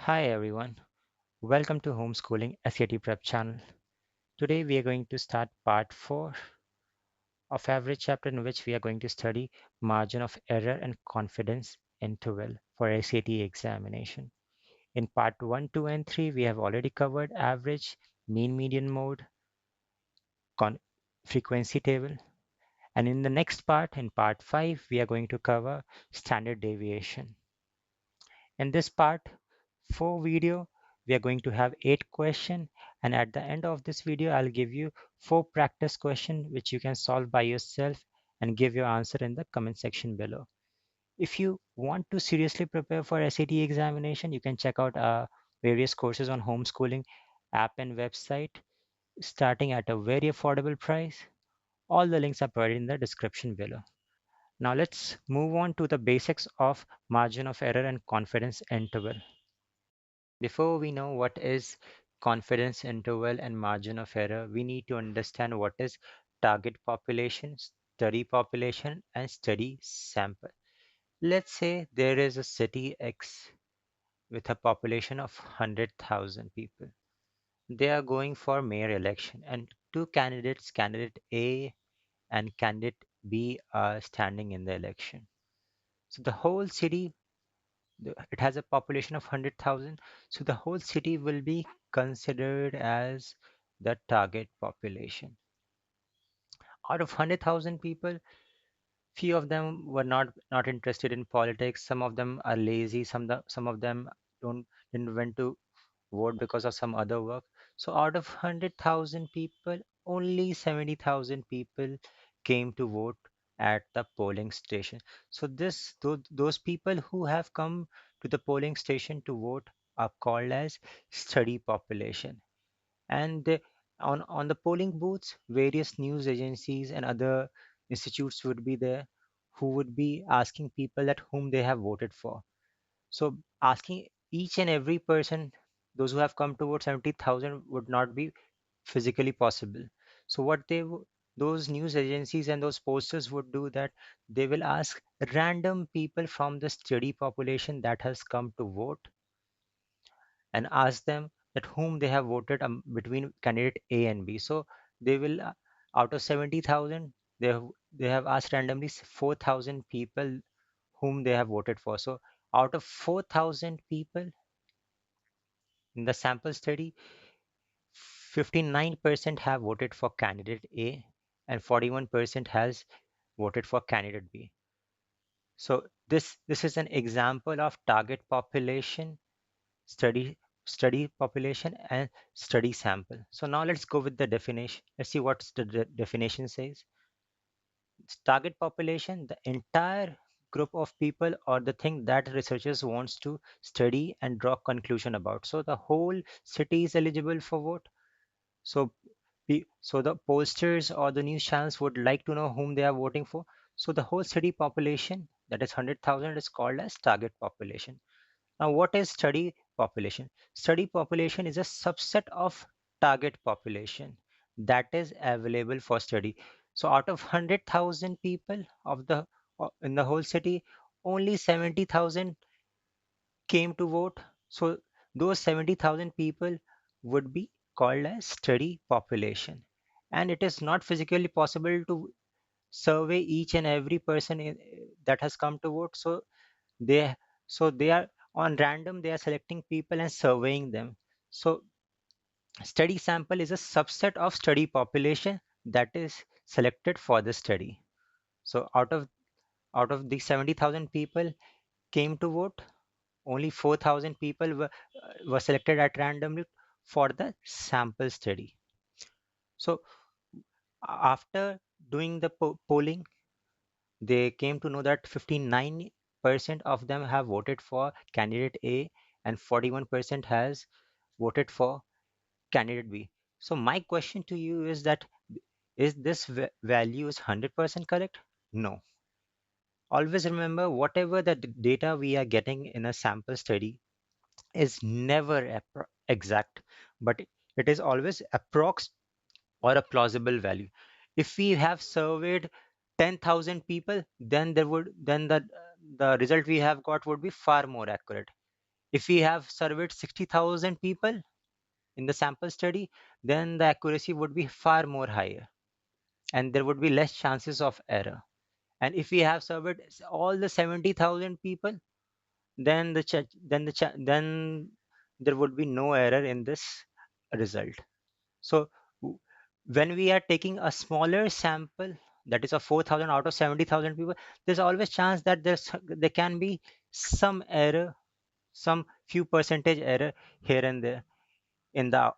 Hi everyone, welcome to Homeschooling SAT Prep channel. Today we are going to start part 4 of average chapter in which we are going to study margin of error and confidence interval for SAT examination. In part 1, 2 and 3 we have already covered average, mean median mode, frequency table, and in the next part, in part 5, we are going to cover standard deviation. In this part 4 video, we are going to have 8 questions, and at the end of this video, I'll give you 4 practice questions which you can solve by yourself and give your answer in the comment section below. If you want to seriously prepare for SAT examination, you can check out various courses on homeschooling app and website starting at a very affordable price. All the links are provided in the description below. Now let's move on to the basics of margin of error and confidence interval. Before we know what is confidence interval and margin of error, we need to understand what is target population, study population, and study sample. Let's say there is a city X with a population of 100,000 people. They are going for mayor election, and two candidates, candidate A and candidate B, are standing in the election. So the whole city, it has a population of 100,000, so the whole city will be considered as the target population. Out of 100,000 people, few of them were not interested in politics. Some of them are lazy. Some of them don't didn't went to vote because of some other work. So out of 100,000 people, only 70,000 people came to vote at the polling station. So those people who have come to the polling station to vote are called as study population. And on the polling booths, various news agencies and other institutes would be there who would be asking people at whom they have voted for. So asking each and every person, those who have come to vote 70,000 would not be physically possible. So those news agencies and those posters would do that they will ask random people from the study population that has come to vote and ask them that whom they have voted between candidate A and B. So they will out of 70,000 they have asked randomly 4,000 people whom they have voted for. So out of 4,000 people in the sample study, 59% have voted for candidate A and 41% has voted for candidate B. So this is an example of target population, study study population and study sample. So now let's go with the definition. Let's see what the definition says. Target population, the entire group of people or the thing that researchers wants to study and draw conclusion about. So the whole city is eligible for vote. So so the pollsters or the news channels would like to know whom they are voting for. So the whole city population, that is 100,000, is called as target population. Now, what is study population? Study population is a subset of target population that is available for study. So, out of 100,000 people in the whole city, only 70,000 came to vote. So, those 70,000 people would be called as study population. And it is not physically possible to survey each and every person that has come to vote. They they are on random, they are selecting people and surveying them. So study sample is a subset of study population that is selected for the study. So out of the 70,000 people came to vote, only 4,000 people were selected at randomly for the sample study. So after doing the polling, they came to know that 59% of them have voted for candidate A and 41% has voted for candidate B. So my question to you is that is this value is 100% correct? No. Always remember whatever the data we are getting in a sample study is never exact, but it is always approx or a plausible value. If we have surveyed 10,000 people, then the result we have got would be far more accurate. If we have surveyed 60,000 people in the sample study, then the accuracy would be far more higher and there would be less chances of error. And if we have surveyed all the 70,000 people, then then there would be no error in this result. So when we are taking a smaller sample, that is a 4,000 out of 70,000 people, there's always chance that there can be some error, some few percentage error here and there in the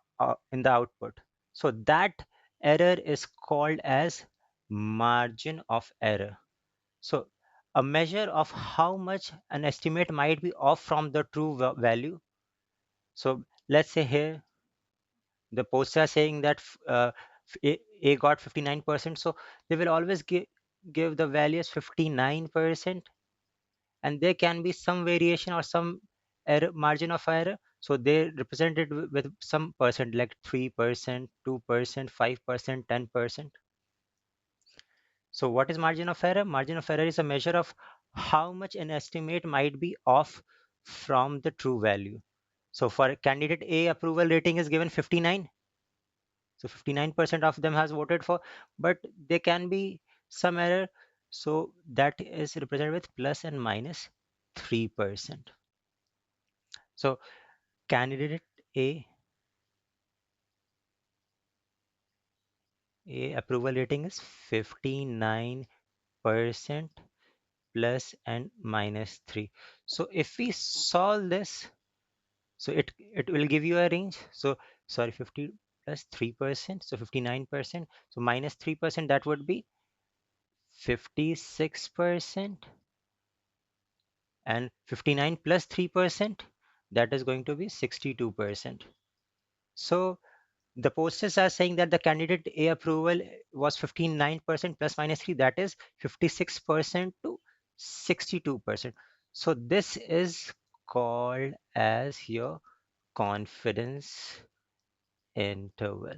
output. So that error is called as margin of error. So a measure of how much an estimate might be off from the true value. So let's say here the poster are saying that A got 59%. So they will always give the value as 59%, and there can be some variation or some error, margin of error. So they represent it with some percent like 3%, 2%, 5%, 10%. So what is margin of error? Margin of error is a measure of how much an estimate might be off from the true value. So for candidate A, approval rating is given 59. So 59% of them has voted for, but there can be some error. So that is represented with plus and minus 3%. So candidate A, A approval rating is 59% plus and minus 3. So if we solve this, so it will give you a range. So sorry, 50 plus 3%, so 59%. So minus 3%, that would be 56%, and 59 plus 3%, that is going to be 62%. So the posters are saying that the candidate A approval was 59% plus minus 3, that is 56% to 62%. So this is called as your confidence interval.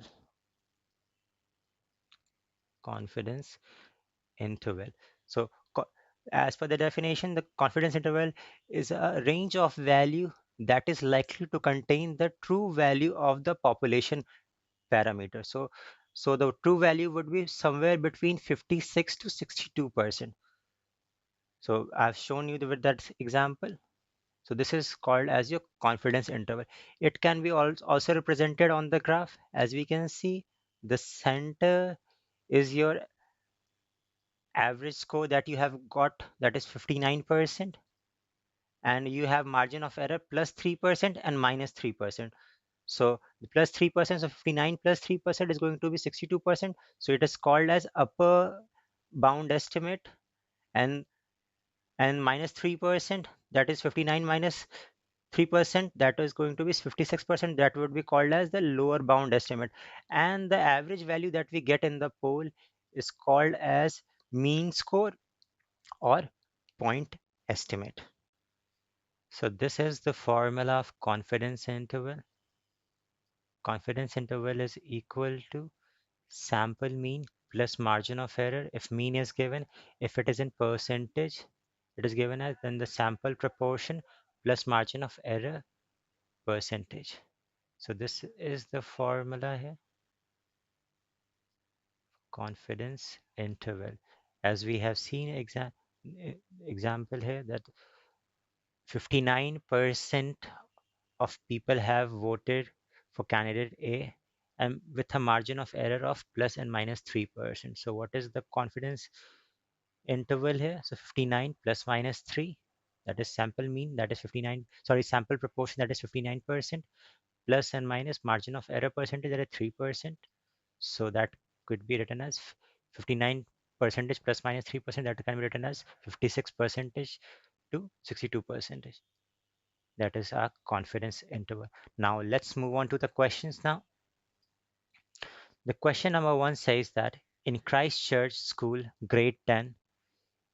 Confidence interval. So as per the definition, the confidence interval is a range of value that is likely to contain the true value of the population parameter. So the true value would be somewhere between 56 to 62%. So I've shown you with that example. So this is called as your confidence interval. It can be also represented on the graph. As we can see, the center is your average score that you have got, that is 59%, and you have margin of error plus 3% and minus 3%. So the plus 3%, so 59 plus 3% is going to be 62%. So it is called as upper bound estimate, and minus 3%, that is 59 minus 3%, that is going to be 56%, that would be called as the lower bound estimate. And the average value that we get in the poll is called as mean score or point estimate. So this is the formula of confidence interval. Confidence interval is equal to sample mean plus margin of error. If mean is given, if it is in percentage, it is given as then the sample proportion plus margin of error percentage. So this is the formula here, confidence interval. As we have seen example here, that 59% of people have voted for candidate A, and with a margin of error of plus and minus 3%. So what is the confidence interval here? So 59 plus minus 3, that is sample mean, that is 59, sorry, sample proportion, that is 59%, plus and minus margin of error percentage, that is 3%. So that could be written as 59 percentage plus minus 3%, that can be written as 56 percentage to 62 percentage. That is our confidence interval. Now let's move on to the questions now. The question number 1 says that in Christchurch School, grade 10,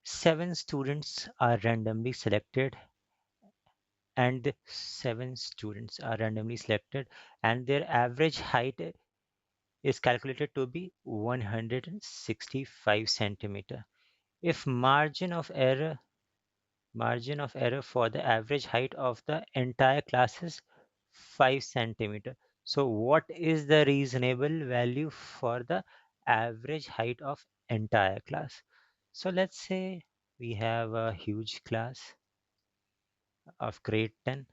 7 students are randomly selected, and the 7 students are randomly selected, and their average height is calculated to be 165 centimeter. If margin of error Margin of error for the average height of the entire class is 5 centimeter. So what is the reasonable value for the average height of entire class? So let's say we have a huge class of grade 10.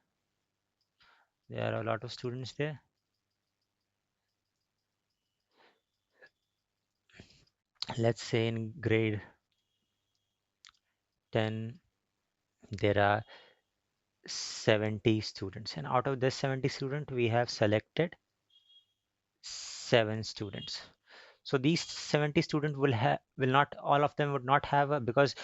There are a lot of students there. Let's say in grade 10 there are 70 students, and out of this 70 students we have selected 7 students. So these 70 students will not, all of them would not have a, because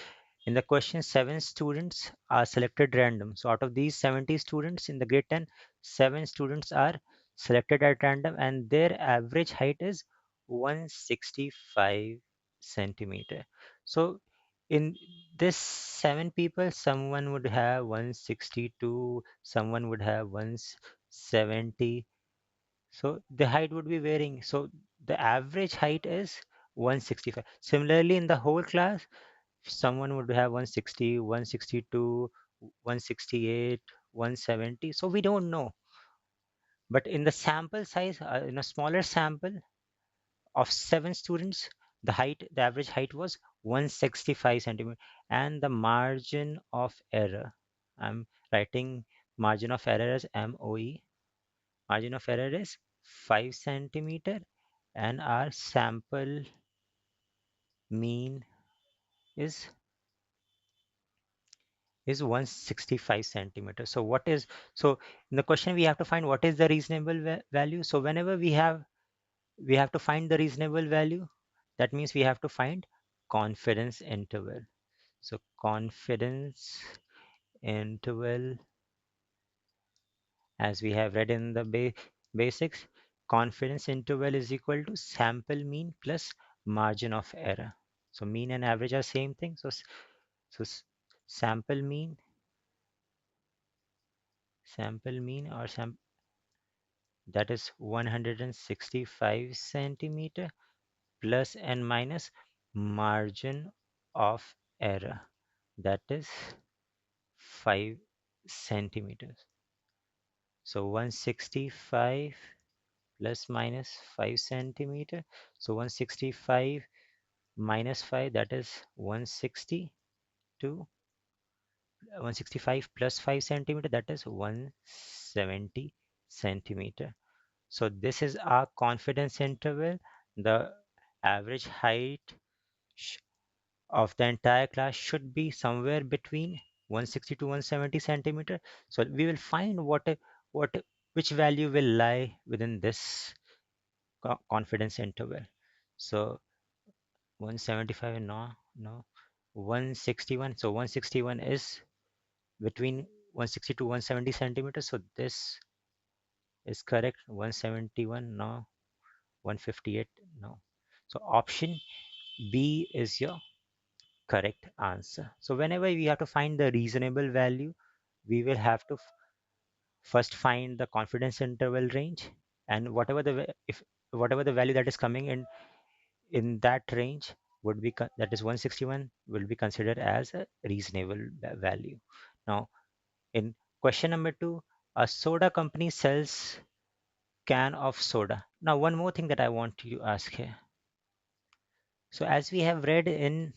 in the question 7 students are selected random. So out of these 70 students in the grade 10, 7 students are selected at random and their average height is 165 centimeter. So in this 7 people, someone would have 162, someone would have 170. So the height would be varying. So the average height is 165. Similarly, in the whole class, someone would have 160, 162, 168, 170. So we don't know. But in the sample size, in a smaller sample of 7 students, the average height was 165 centimeter, and the margin of error. I'm writing margin of error as MOE. Margin of error is 5 centimeter, and our sample mean is 165 centimeters. So what is, so in the question we have to find what is the reasonable value. So whenever we have to find the reasonable value, that means we have to find confidence interval. So confidence interval, as we have read in the basics, confidence interval is equal to sample mean plus margin of error. So mean and average are same thing. So so sample mean, sample mean or that is 165 centimeter plus and minus margin of error, that is 5 centimeters. So 165 plus minus 5 centimeter. So 165 minus 5, that is 162. 165 plus 5 centimeter, that is 170 centimeter. So this is our confidence interval. The average height of the entire class should be somewhere between 160 to 170 centimeter. So we will find what which value will lie within this confidence interval. So 175, no, 161. So 161 is between 160 to 170 centimeters. So this is correct. 171, no. 158, no. So option B is your correct answer. So whenever we have to find the reasonable value, we will have to first find the confidence interval range, and whatever if whatever the value that is coming in that range would be that is 161 will be considered as a reasonable value. Now in question number 2, a soda company sells can of soda. Now one more thing that I want to ask here. So as we have read in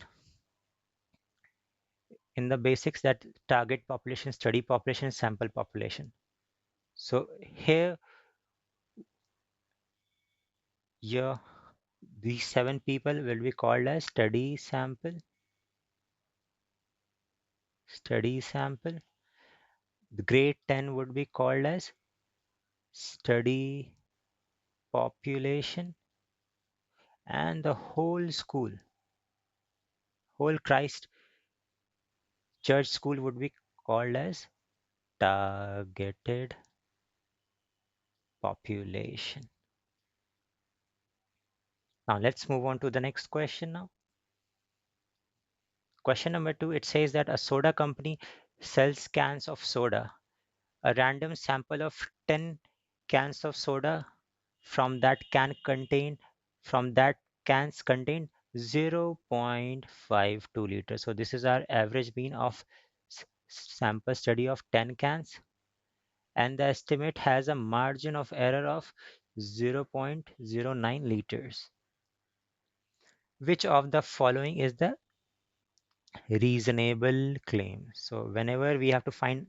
the basics, that target population, study population, sample population. So here, your these 7 people will be called as study sample. The grade 10 would be called as study population, and the whole Christ Church school would be called as targeted population. Now let's move on to the next question now. Question number 2, it says that a soda company sells cans of soda. A random sample of 10 cans of soda from that cans contain 0.52 liters. So this is our average mean of sample study of 10 cans, and the estimate has a margin of error of 0.09 liters. Which of the following is the reasonable claim? So whenever we have to find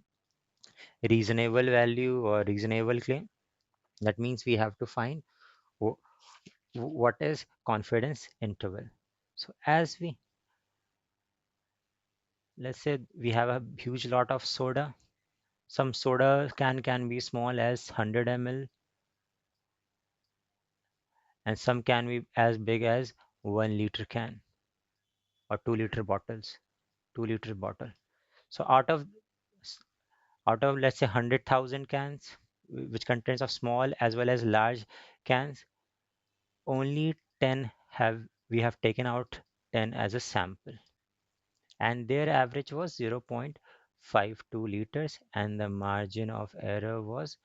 reasonable value or reasonable claim, that means we have to find what is confidence interval. So as we, let's say we have a huge lot of soda. Some soda can be small as 100 ml, and some can be as big as 1 liter can or 2 liter bottles, 2 liter bottle. So out of let's say 100,000 cans, which contains of small as well as large cans, only 10 have we have taken out 10 as a sample, and their average was 0.52 liters, and the margin of error was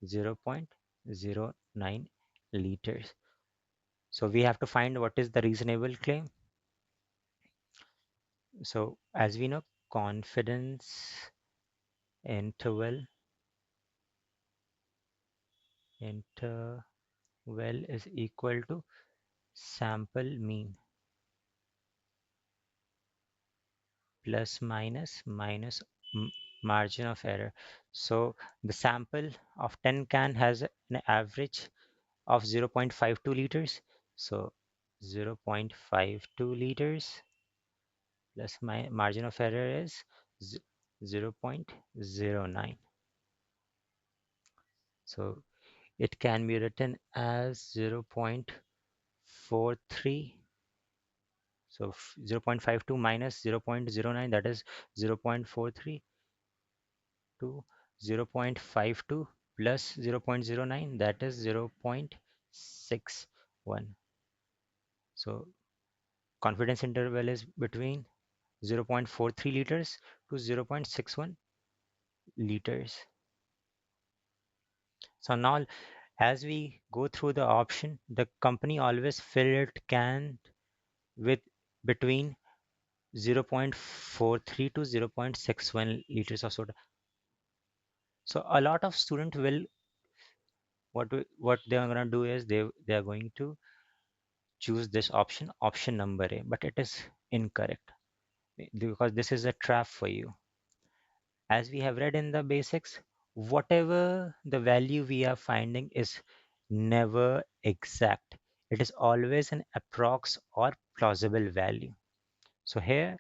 0.09 liters. So we have to find what is the reasonable claim. So as we know, confidence interval interval is equal to sample mean plus minus margin of error. So the sample of 10 can has an average of 0.52 liters. So 0.52 liters plus my margin of error is 0.09. So it can be written as 0.43. So 0.52 minus 0.09, that is 0.43, to 0.52 plus 0.09, that is 0.61. So confidence interval is between 0.43 liters to 0.61 liters. So now as we go through the option, the company always filled can with between 0.43 to 0.61 liters of soda. So a lot of students will what they are going to do is they are going to choose this option number A, but it is incorrect because this is a trap for you. As we have read in the basics, whatever the value we are finding is never exact. It is always an approx or plausible value. So here,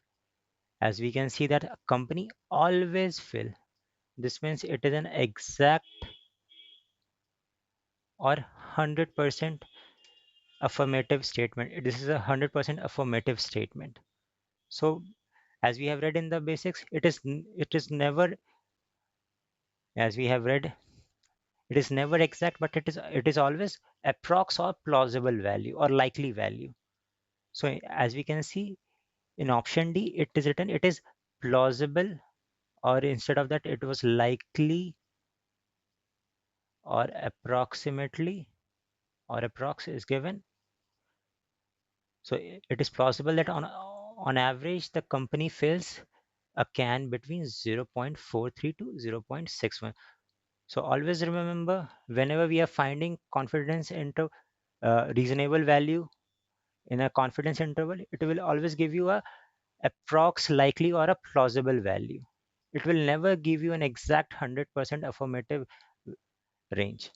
as we can see that a company always fill. This means it is an exact or 100% affirmative statement. This is a 100% affirmative statement. So as we have read in the basics, it is never, as we have read, it is never exact, but it is always approx or plausible value or likely value. So as we can see in option D, it is written it is plausible, or instead of that it was likely or approximately, or approx is given. So it is plausible that on average the company fills a can between 0.43 to 0.61. So always remember, whenever we are finding confidence into reasonable value in a confidence interval, it will always give you a approx likely or a plausible value. It will never give you an exact 100% affirmative range.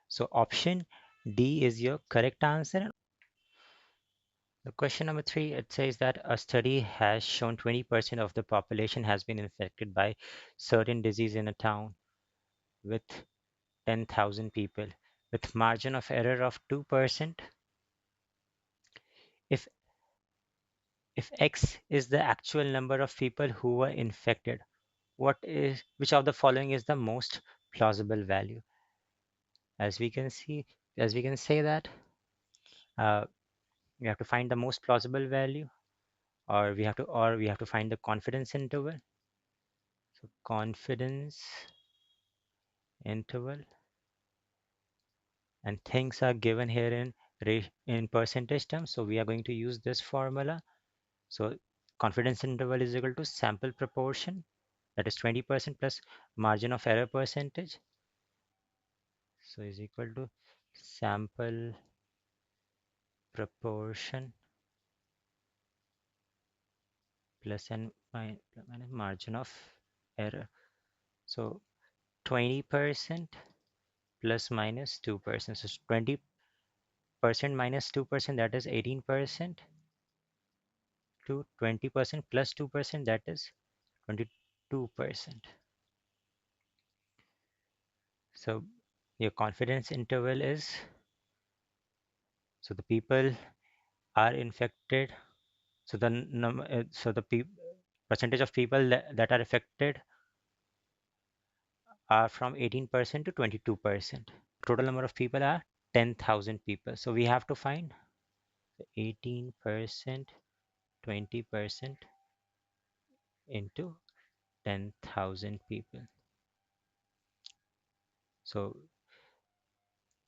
So option D is your correct answer. The question number 3, it says that a study has shown 20% of the population has been infected by certain disease in a town with 10,000 people with margin of error of 2%. If if X is the actual number of people who were infected, which of the following is the most plausible value? As we can see, as we can say that uh, we have to find the most plausible value, or we have to find the confidence interval. So confidence interval, and things are given here in percentage terms. So we are going to use this formula. So confidence interval is equal to sample proportion, that is 20% plus margin of error percentage. So is equal to sample proportion plus and minus margin of error. So 20% plus minus 2%. So 20% minus 2%, that is 18%, to 20% plus 2%, that is 22%. So your confidence interval is, so the people are infected, so the percentage of people that are affected are from 18% to 22%. Total number of people are 10,000 people. So we have to find 18%, 20% into 10,000 people. So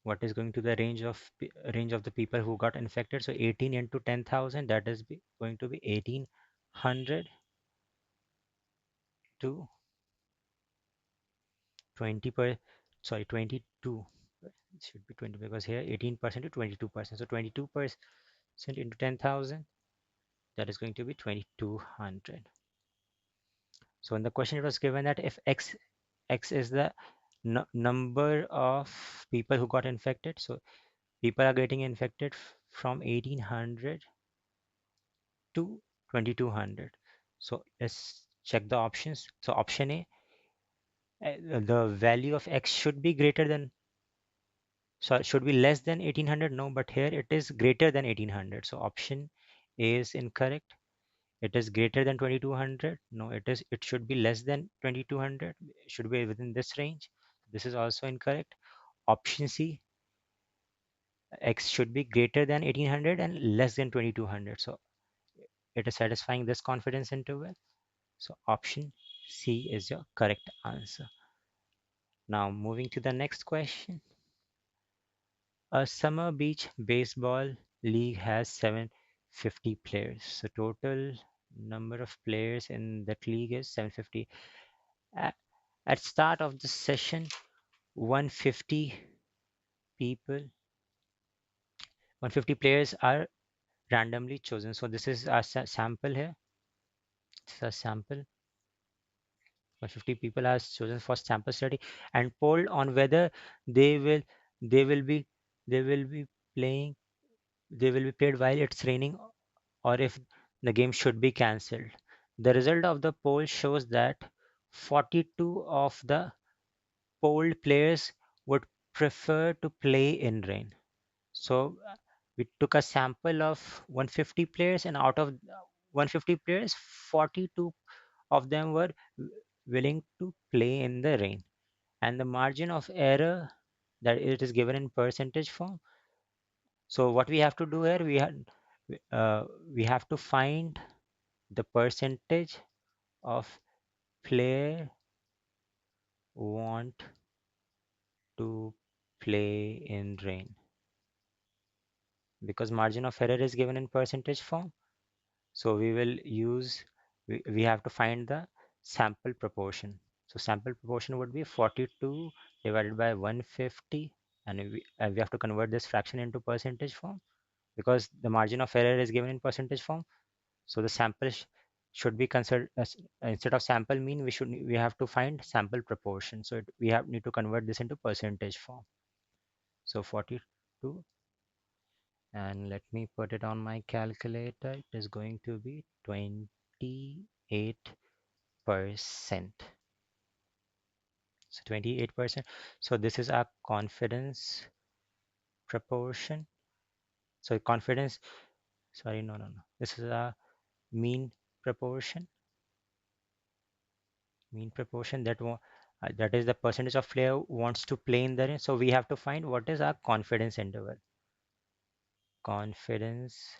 what is going to the range of the people who got infected? So 18 into 10,000, that is going to be 1800 to 22. It should be 20 because here 18% to 22%. So 22% into 10,000, that is going to be 2200. So in the question it was given that if x is the number of people who got infected, so people are getting infected from 1800 to 2200. So let's check the options. So option A, the value of x should be greater than, so it should be less than 1800. No, but here it is greater than 1800. So option A is incorrect. It is greater than 2200. No, it should be less than 2200. It should be within this range. This is also incorrect. Option C, x should be greater than 1800 and less than 2200. So it is satisfying this confidence interval. So option C is your correct answer. Now moving to the next question. A summer beach baseball league has 750 players. So total number of players in that league is 750. At start of the session, 150 people, 150 players are randomly chosen. So this is a sample here. This is a sample. 150 people are chosen for sample study and polled on whether they will they will be they will be playing they will be played while it's raining or if the game should be cancelled. The result of the poll shows that 42 of the polled players would prefer to play in rain. So we took a sample of 150 players, and out of 150 players, 42 of them were willing to play in the rain. And the margin of error, that it is given in percentage form. So what we have to do here, uh, we have to find the percentage of player want to play in rain, because margin of error is given in percentage form. So we have to find the sample proportion. So sample proportion would be 42 divided by 150, and we have to convert this fraction into percentage form because the margin of error is given in percentage form. So the sample should be considered as, instead of sample mean, we have to find sample proportion. So we need to convert this into percentage form. So 42, and let me put it on my calculator. It is going to be 28%. So 28%. So this is our confidence proportion. So confidence, sorry, no. This is our mean proportion. Mean proportion that is the percentage of player wants to play in the range. So we have to find what is our confidence interval. Confidence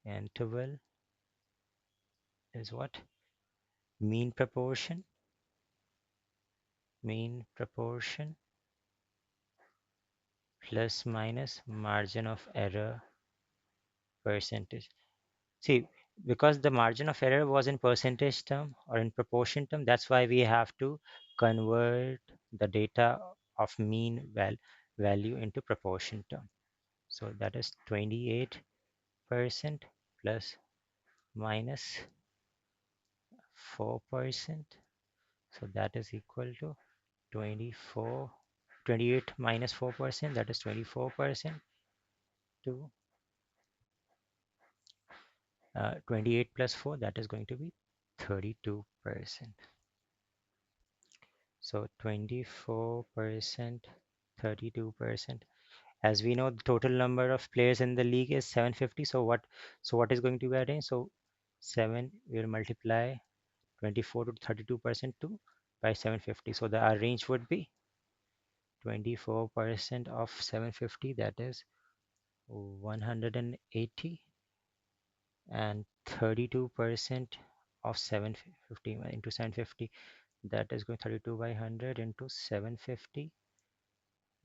interval is what? Mean proportion plus minus margin of error percentage. See, because the margin of error was in percentage term or in proportion term, that's why we have to convert the data of mean value into proportion term. So that is 28% plus minus 4%. So that is equal to 28 minus 4%, that is 24%, to 28 plus 4, that is going to be 32%. So 24%, 32%. As we know, the total number of players in the league is 750. So what is going to be our range? So 7 will multiply 24 to 32% to by 750. So our range would be 24% of 750, that is 180, and 32% of 750 into 750, that is going 32 by 100 into 750,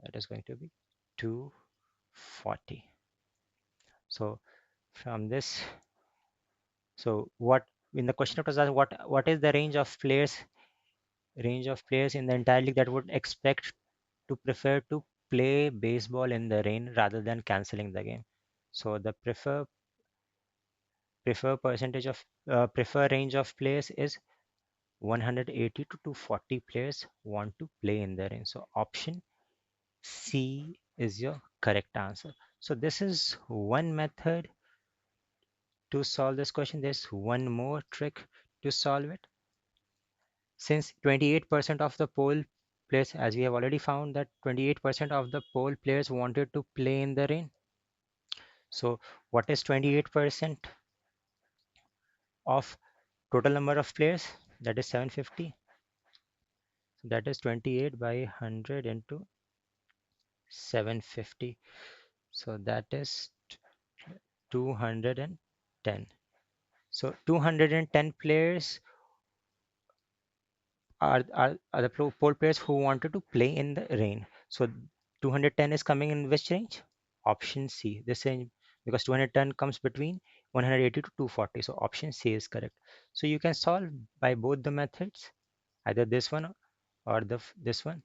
that is going to be 240. So from this, so what in the question it was asked, what is the range of players in the entire league that would expect to prefer to play baseball in the rain rather than canceling the game? So the prefer range of players is 180 to 240 players want to play in the rain. So option C is your correct answer. So this is one method to solve this question. There's one more trick to solve it. Since 28% of the poll players, as we have already found that 28% of the poll players wanted to play in the rain. So what is 28% of total number of players? That is 750. So that is 28 by 100 into 750. So that is 210. So 210 players are the poll players who wanted to play in the rain. So 210 is coming in which range? Option C. This range, because 210 comes between 180 to 240. So option C is correct. So you can solve by both the methods, either this one or this one.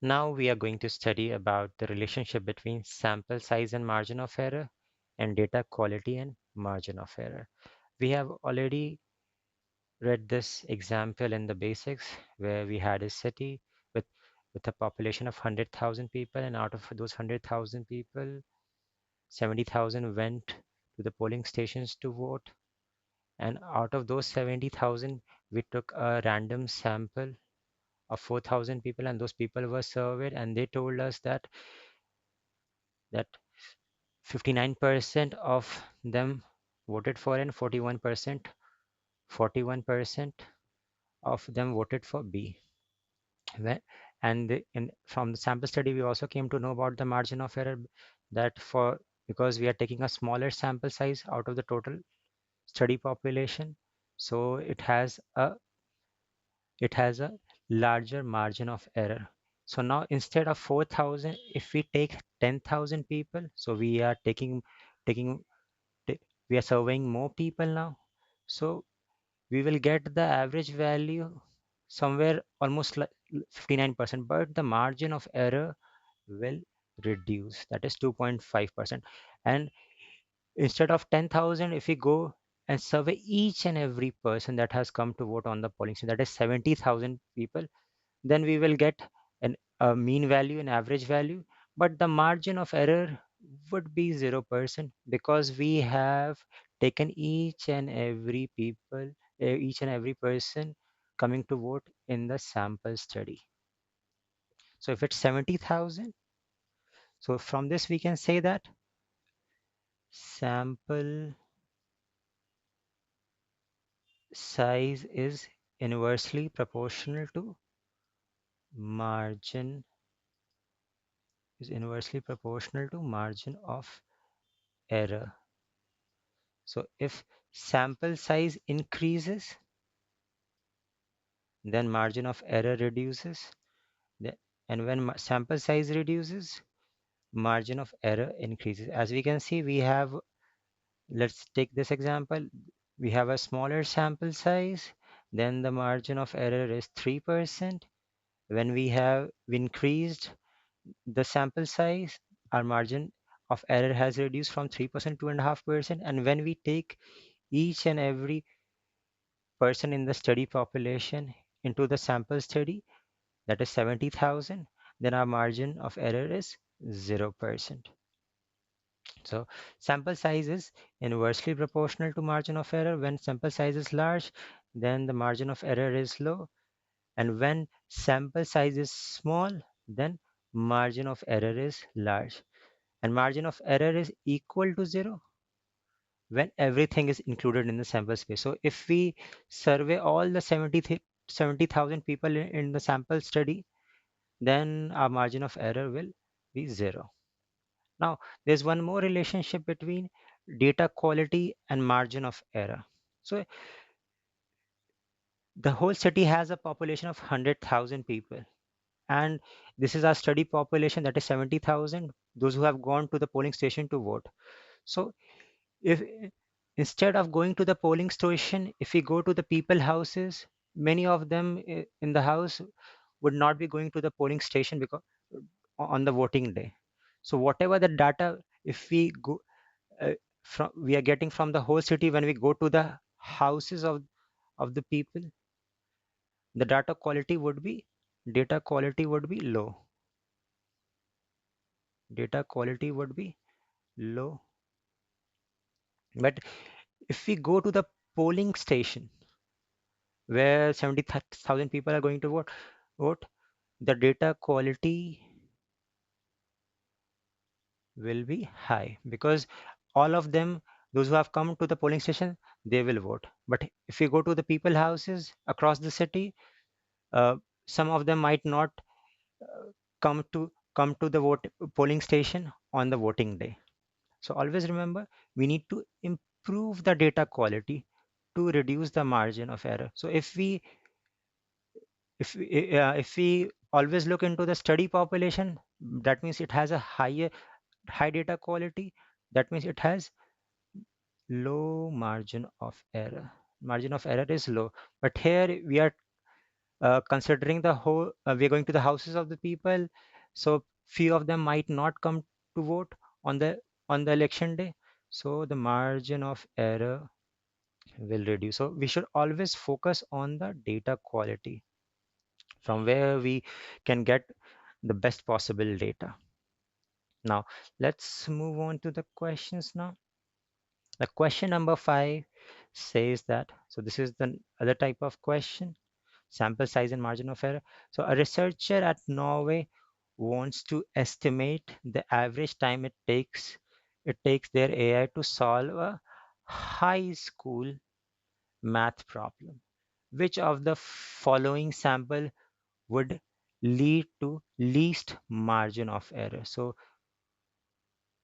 Now we are going to study about the relationship between sample size and margin of error, and data quality and margin of error. We have already read this example in the basics where we had a city with with a population of 100,000 people, and out of those 100,000 people, 70,000 went to the polling stations to vote, and out of those 70,000 we took a random sample of 4,000 people, and those people were surveyed, and they told us that 59% of them voted for, and 41% of them voted for B. From the sample study, we also came to know about the margin of error, that because we are taking a smaller sample size out of the total study population, so it has a larger margin of error. So now instead of 4,000, if we take 10,000 people, so taking we are surveying more people now, so we will get the average value somewhere almost like 59%, but the margin of error will reduce, that is 2.5%. And instead of 10,000, if we go and survey each and every person that has come to vote on the polling station, that is 70,000 people, then we will get a mean value, an average value, but the margin of error would be 0%, because we have taken each and every person coming to vote in the sample study. So if it's 70,000, so from this we can say that sample size is inversely proportional to margin of error. So if sample size increases, then margin of error reduces. And when sample size reduces, margin of error increases. As we can see, we have Let's take this example. We have a smaller sample size, then the margin of error is 3%. When we have increased the sample size, our margin of error has reduced from 3% to 2.5%. And when we take each and every person in the study population into the sample study, that is 70,000, then our margin of error is 0%. So sample size is inversely proportional to margin of error. When sample size is large, then the margin of error is low. And when sample size is small, then margin of error is large. And margin of error is equal to 0 when everything is included in the sample space. So if we survey all the 70,000 people in the sample study, then our margin of error will be 0. Now, there's one more relationship between data quality and margin of error. So the whole city has a population of 100,000 people. And this is our study population, that is 70,000, those who have gone to the polling station to vote. So if instead of going to the polling station, if we go to the people houses, many of them in the house would not be going to the polling station because on the voting day. So whatever the data, if we go uh, from we are getting from the whole city, when we go to the houses of the people, the data quality would be low. Data quality would be low. But if we go to the polling station where 70,000 people are going to vote, the data quality will be high because all of them, those who have come to the polling station, they will vote. But if we go to the people houses across the city, uh, some of them might not come to the polling station on the voting day. So always remember, we need to improve the data quality to reduce the margin of error. So if we always look into the study population, that means it has a high data quality. That means it has low margin of error. Margin of error is low. But here we are considering the whole. We are going to the houses of the people, so few of them might not come to vote on the election day. So the margin of error will reduce. So we should always focus on the data quality, from where we can get the best possible data. Now, let's move on to the questions now. The question number 5 says that, so this is the other type of question, sample size and margin of error. So a researcher at Norway wants to estimate the average time it takes their AI to solve a high school math problem. Which of the following sample would lead to least margin of error? So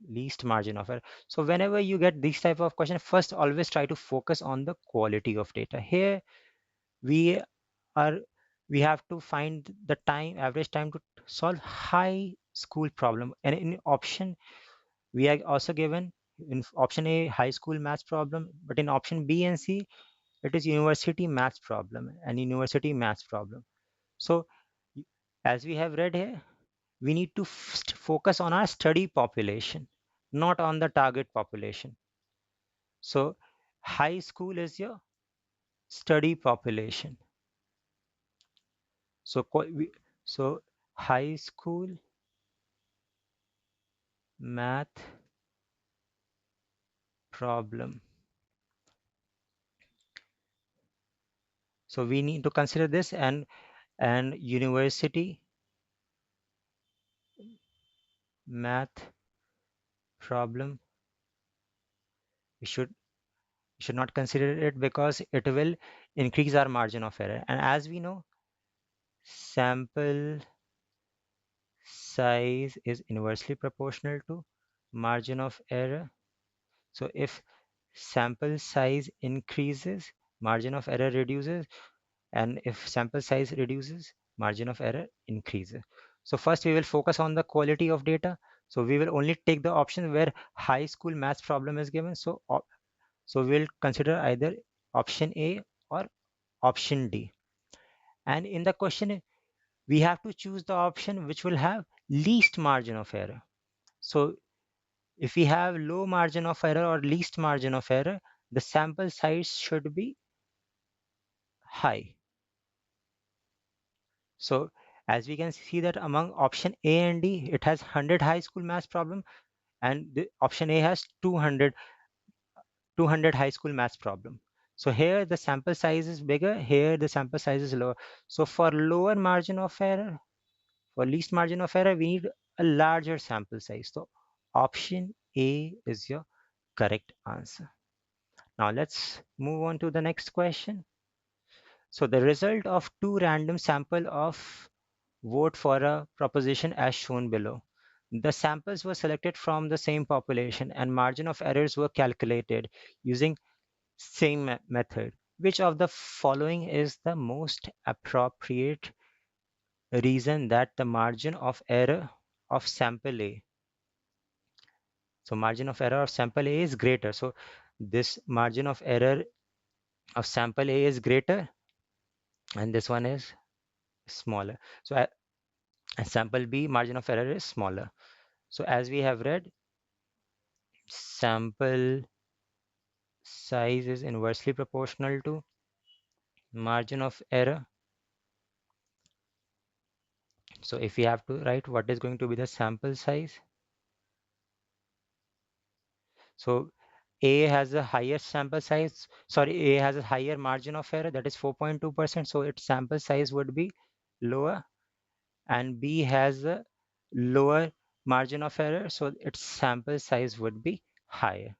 least margin of error. So whenever you get these type of question, first always try to focus on the quality of data. Here we are we have to find the average time to solve high school problem. And in option, we are also given in option A high school maths problem, but in option B and C it is university maths problem and university maths problem. So as we have read here, we need to focus on our study population, not on the target population. So high school is your study population. So so high school math problem. So we need to consider this, and university math problem. We should not consider it because it will increase our margin of error. And as we know, sample size is inversely proportional to margin of error. So if sample size increases, margin of error reduces, and if sample size reduces, margin of error increases. So first we will focus on the quality of data. So we will only take the option where high school maths problem is given. So So we'll consider either option A or option D. And in the question, we have to choose the option which will have least margin of error. So if we have low margin of error or least margin of error, the sample size should be high. So as we can see that among option A and D, it has 100 high school math problem, and the option A has 200 high school math problem. So here the sample size is bigger, here the sample size is lower. So for lower margin of error, for least margin of error, we need a larger sample size. So option A is your correct answer. Now let's move on to the next question. So the result of two random sample of vote for a proposition as shown below. The samples were selected from the same population and margin of errors were calculated using same method. Which of the following is the most appropriate reason that the margin of error of sample A? So margin of error of sample A is greater. So this margin of error of sample A is greater and this one is smaller. So sample B margin of error is smaller. So as we have read, sample size is inversely proportional to margin of error. So if we have to write what is going to be the sample size, so A has a higher sample size, sorry, A has a higher margin of error, that is 4.2%. So its sample size would be lower, and B has a lower margin of error, so its sample size would be higher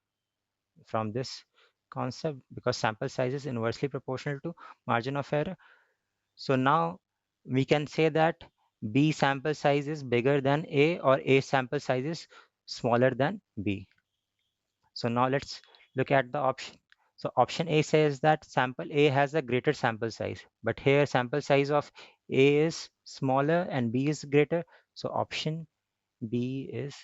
from this concept, because sample size is inversely proportional to margin of error. So now we can say that B sample size is bigger than A, or A sample size is smaller than B. So now let's look at the option. So option A says that sample A has a greater sample size, but here sample size of A is smaller and B is greater. So option A is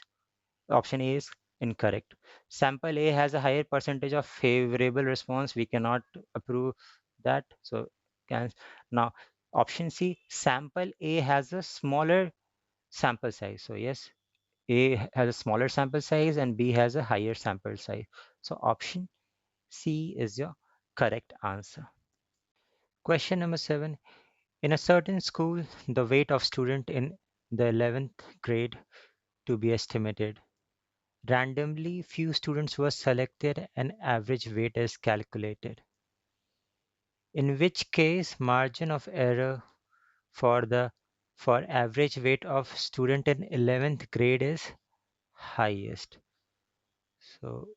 incorrect. Sample A has a higher percentage of favorable response. We cannot approve that. So can now option C, sample A has a smaller sample size. So yes, A has a smaller sample size and B has a higher sample size. So option C is your correct answer. Question number 7. In a certain school, the weight of student in the 11th grade to be estimated. Randomly, few students were selected and average weight is calculated. In which case, margin of error for the for average weight of student in 11th grade is highest. So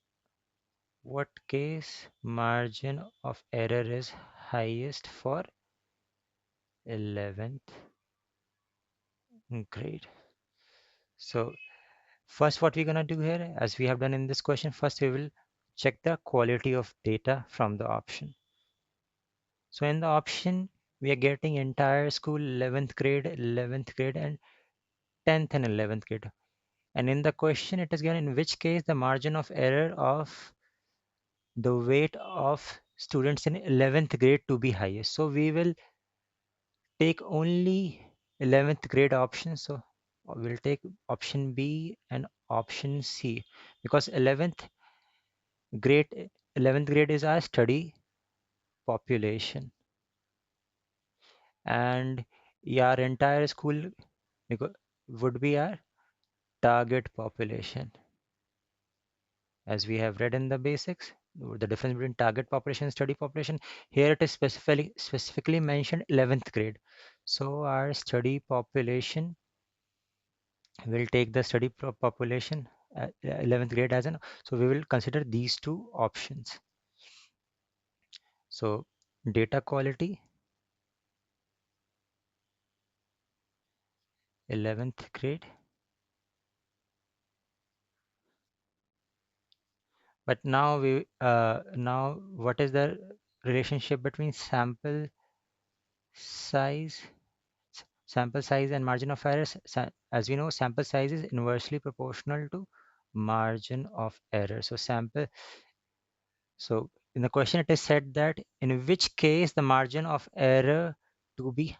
what case margin of error is highest for 11th grade? So first what we're gonna do here, as we have done in this question, first we will check the quality of data from the option. So in the option, we are getting entire school 11th grade, and 10th and 11th grade. And in the question, it is given in which case the margin of error of the weight of students in 11th grade to be highest. So we will take only 11th grade option. So we'll take option B and option C, because grade 11th grade is our study population, and our entire school would be our target population. As we have read in the basics, the difference between target population and study population, here it is specifically mentioned 11th grade. So our study population will take the population 11th grade as an, so we will consider these two options. So data quality 11th grade. But now what is the relationship between size sample size and margin of error? As we know, sample size is inversely proportional to margin of error. So sample So in the question, it is said that in which case the margin of error to be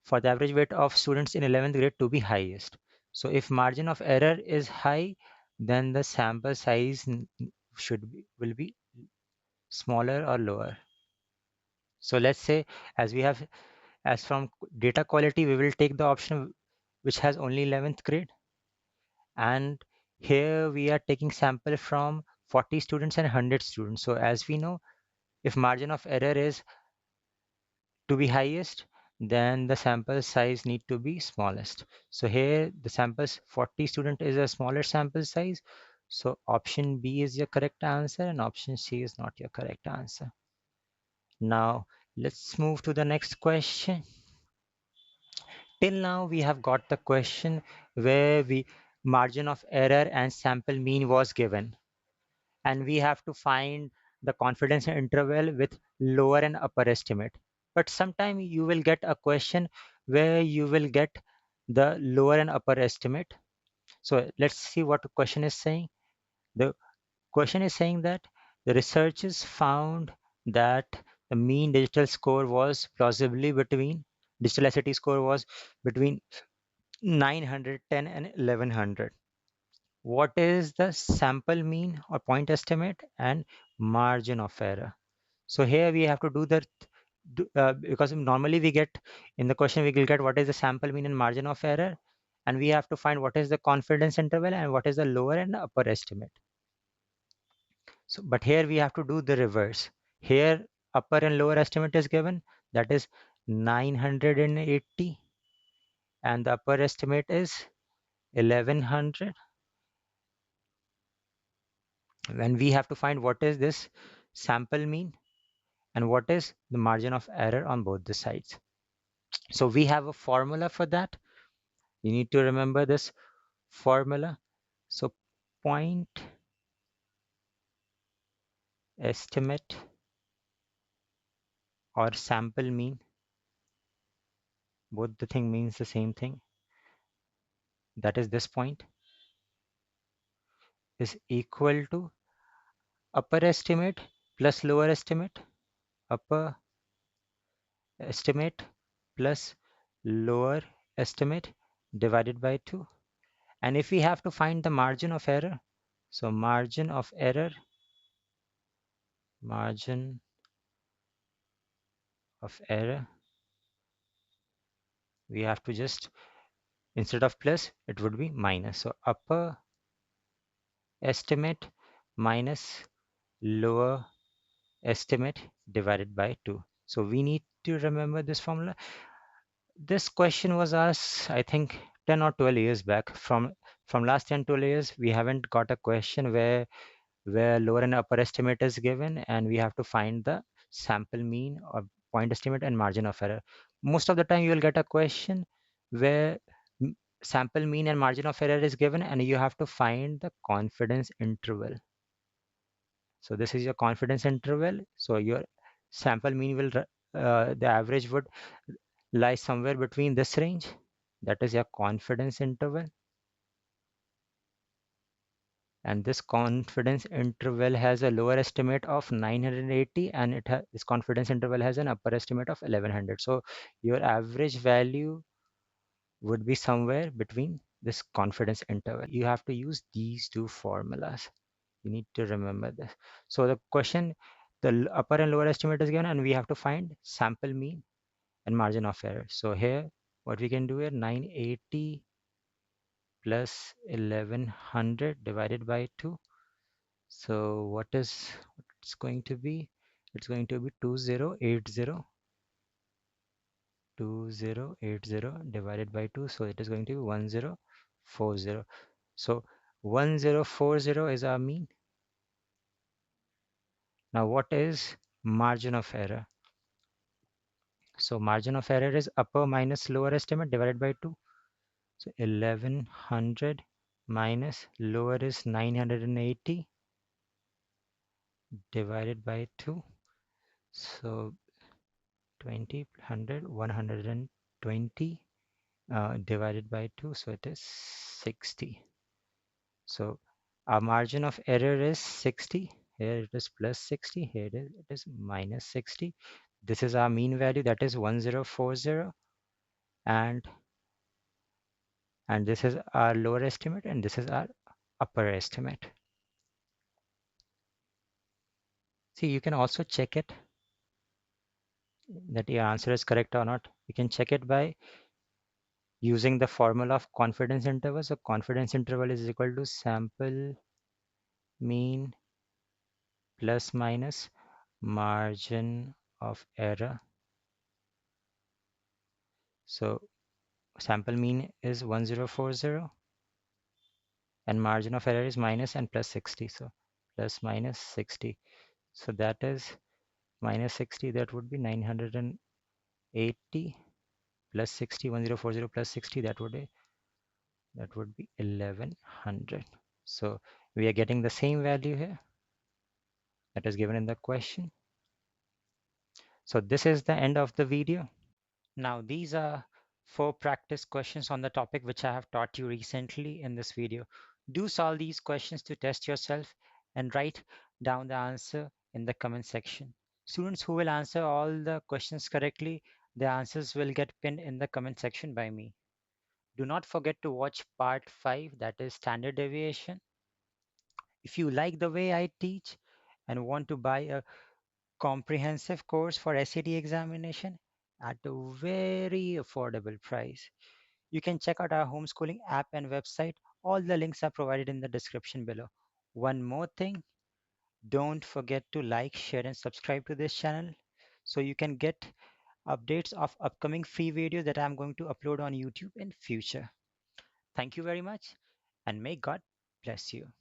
for the average weight of students in 11th grade to be highest. So if margin of error is high, then the sample size will be smaller or lower. So let's say as from data quality, we will take the option which has only 11th grade. And here we are taking sample from 40 students and 100 students. So as we know, if margin of error is to be highest, then the sample size need to be smallest. So here the samples 40 student is a smaller sample size. So option B is your correct answer and option C is not your correct answer. Now let's move to the next question. Till now we have got the question where we margin of error and sample mean was given, and we have to find the confidence interval with lower and upper estimate. But sometime you will get a question where you will get the lower and upper estimate. So let's see what the question is saying. The question is saying that the researchers found that the mean digital score was plausibly between digital SAT score was between 910 and 1100. What is the sample mean or point estimate and margin of error? So here we have to do because normally we get in the question we will get what is the sample mean and margin of error, and we have to find what is the confidence interval and what is the lower and upper estimate. So but here we have to do the reverse. Here upper and lower estimate is given, that is 980, and the upper estimate is 1100. When we have to find what is this sample mean and what is the margin of error on both the sides. So we have a formula for that. You need to remember this formula. So point estimate or sample mean, both the thing means the same thing. That is this point is equal to upper estimate plus lower estimate, upper estimate plus lower estimate divided by 2. And if we have to find the margin of error, so margin of error, we have to just, instead of plus, it would be minus. So upper estimate minus lower estimate divided by 2. So we need to remember this formula. This question was asked, I think, 10 or 12 years back. From last 10, 12 years, we haven't got a question where lower and upper estimate is given and we have to find the sample mean or point estimate and margin of error. Most of the time you will get a question where sample mean and margin of error is given and you have to find the confidence interval. So this is your confidence interval. So your sample mean will the average would lie somewhere between this range. That is your confidence interval. And this confidence interval has a lower estimate of 980 and this confidence interval has an upper estimate of 1100. So your average value would be somewhere between this confidence interval. You have to use these two formulas. You need to remember this. So the question, the upper and lower estimate is given and we have to find sample mean and margin of error. So here what we can do here, 980 plus 1100 divided by 2. So what it's going to be? It's going to be 2080 divided by 2. So it is going to be 1040. So 1040 is our mean. Now what is margin of error? So margin of error is upper minus lower estimate divided by 2. So 1100 minus lower is 980 divided by 2. So 20, 100, 120 divided by 2. So it is 60. So our margin of error is 60 here it is plus 60, here it is minus 60. This is our mean value, that is 1040, and this is our lower estimate, and this is our upper estimate. See, you can also check it that your answer is correct or not. You can check it by using the formula of confidence interval. So confidence interval is equal to sample mean plus minus margin of error. So sample mean is 1040 and margin of error is minus and plus 60. So plus minus 60. So that is minus 60, that would be 980 plus 60, 1040 plus 60, that would be 1100. So we are getting the same value here that is given in the question. So this is the end of the video. Now these are 4 practice questions on the topic which I have taught you recently in this video. Do solve these questions to test yourself and write down the answer in the comment section. Students who will answer all the questions correctly, their answers will get pinned in the comment section by me. Do not forget to watch part 5, that is standard deviation. If you like the way I teach and want to buy a comprehensive course for SAT examination at a very affordable price, you can check out our homeschooling app and website. All the links are provided in the description below. One more thing, don't forget to like, share, and subscribe to this channel so you can get updates of upcoming free videos that I'm going to upload on YouTube in future. Thank you very much, and may God bless you.